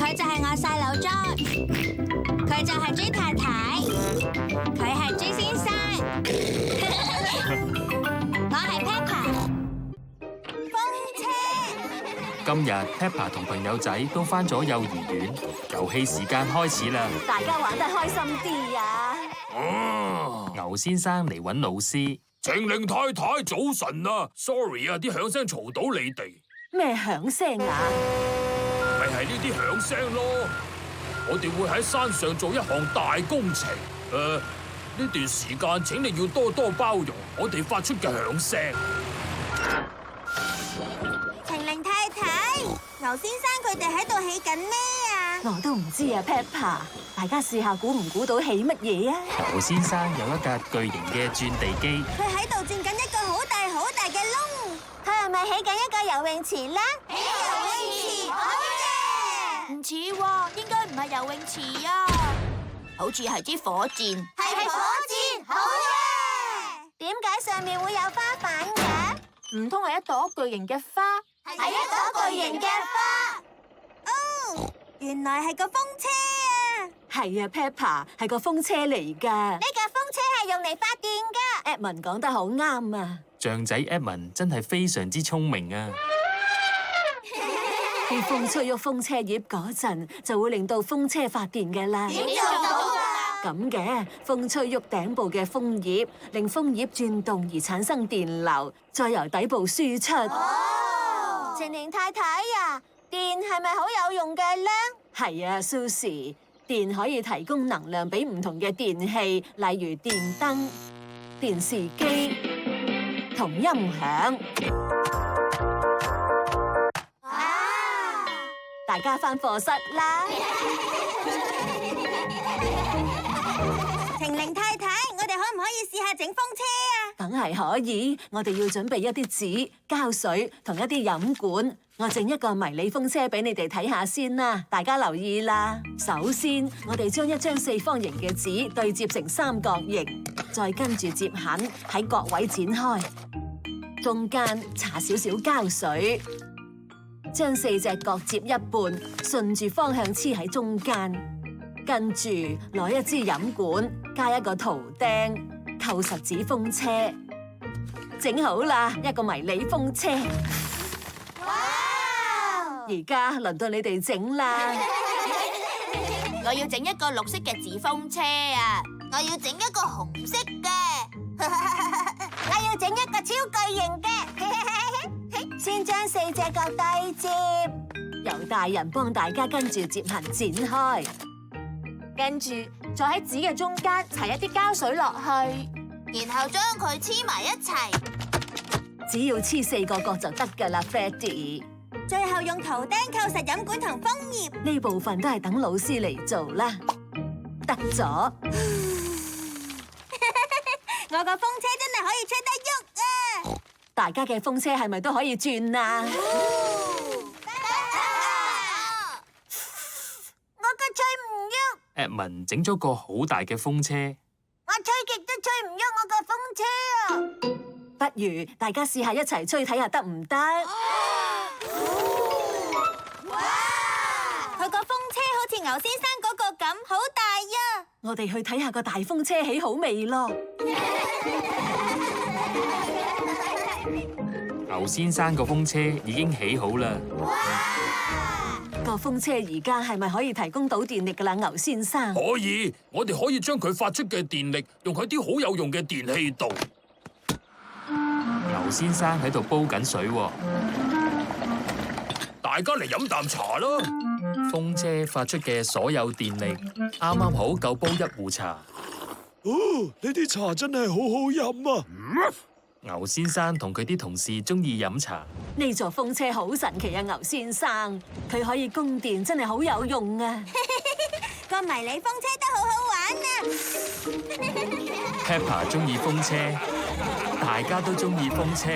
佢就係我細佬 John， 佢就係豬太太，佢係豬先生，我係 Peppa。風車。今日 Peppa 同朋友仔都返咗幼兒園，遊戲時間開始啦！大家玩得開心啲啊！牛先生嚟搵老師。情令太太早晨啊 ，sorry 啊，啲響聲嘈到你哋。咩響聲啊？咪係呢啲響聲咯。我哋會喺山上做一項大工程。呢段時間請你要多多包容我哋發出嘅響聲。情令太太，牛先生佢哋喺度起緊咩啊？我都唔知啊 ，Peppa， 大家試下估唔估到起乜嘢啊？牛先生有一架巨型嘅轉地機，佢喺度轉緊一個好大嘅窿。佢係咪起緊一個游泳池咧？起游泳池，好嘢！唔似喎，應該唔係游泳池啊，好似係支火箭。係火箭，好嘢！點解上面會有花瓣嘅？唔通係一朵巨型嘅花？係一朵巨型嘅花。哦，原來係個風車啊！係啊 ，Peppa， 係個風車嚟㗎。呢架風車係用嚟發電㗎。Edmund 講得好啱啊！象仔 Edmund 真係非常之聰明啊！啲風吹喐風車葉嗰陣，就會令到風車發電嘅啦。點做到啊？咁嘅，風吹喐頂部嘅楓葉，令楓葉轉動而產生電流，再由底部輸出。哦，情令太太啊，電係咪好有用嘅咧？係啊 ，Susie， 電可以提供能量俾唔同嘅電器，例如電燈、電視機同音響。大家返課室啦！情令太太，我哋可唔可以試下整風車啊？梗係可以，我哋要準備一啲紙、膠水同一啲飲管。我整一個迷你風車俾你哋睇下先啦，大家留意啦。首先，我哋將一張四方形嘅紙對接成三角形，再跟住接痕喺各位剪開，中間搽少少膠水。將四隻角接一半，順住方向黐喺中間，跟住攞一支飲管，加一個圖釘，扣實紙風車，整好啦，一個迷你風車。哇！而家輪到你哋整啦。我要整一個綠色嘅紙風車啊！我要整一個紅色嘅。我要整一個超巨型嘅。先將四隻角對接，由大人幫大家跟住接痕剪開，跟住再喺紙嘅中間搽一啲膠水落去，然後將佢黐埋一齊。只要黐四個角就得㗎啦 ，Freddy。最後用圖釘扣實飲管同楓葉。呢部分都係等老師嚟做啦。得咗，我個風車真係可以吹得喐啊！大家嘅風車係咪都可以轉啊？我個吹唔喐。Edmund 整咗個好大嘅風車，我吹極都吹唔喐我個風車啊！不如大家試下一齊吹睇下得唔得？哇！佢個風車好似牛先生嗰個咁，好大啊！我哋去睇下個大風車起好未咯？牛先生個風車已經起好啦。哇！個風車而家係咪可以提供到電力㗎啦，牛先生？可以，我哋可以將佢發出嘅電力用喺啲好有用嘅電器度。牛先生喺度煲緊水喎。大家嚟飲啖茶啦！風車發出嘅所有電力啱啱好夠煲一壺茶。哦，呢啲茶真係好好飲啊！牛先生同佢啲同事中意飲茶。呢座風車好神奇啊，牛先生，佢可以供電，真係好有用啊！個迷你風車都好好玩啊！ Peppa 中意風車，大家都中意風車。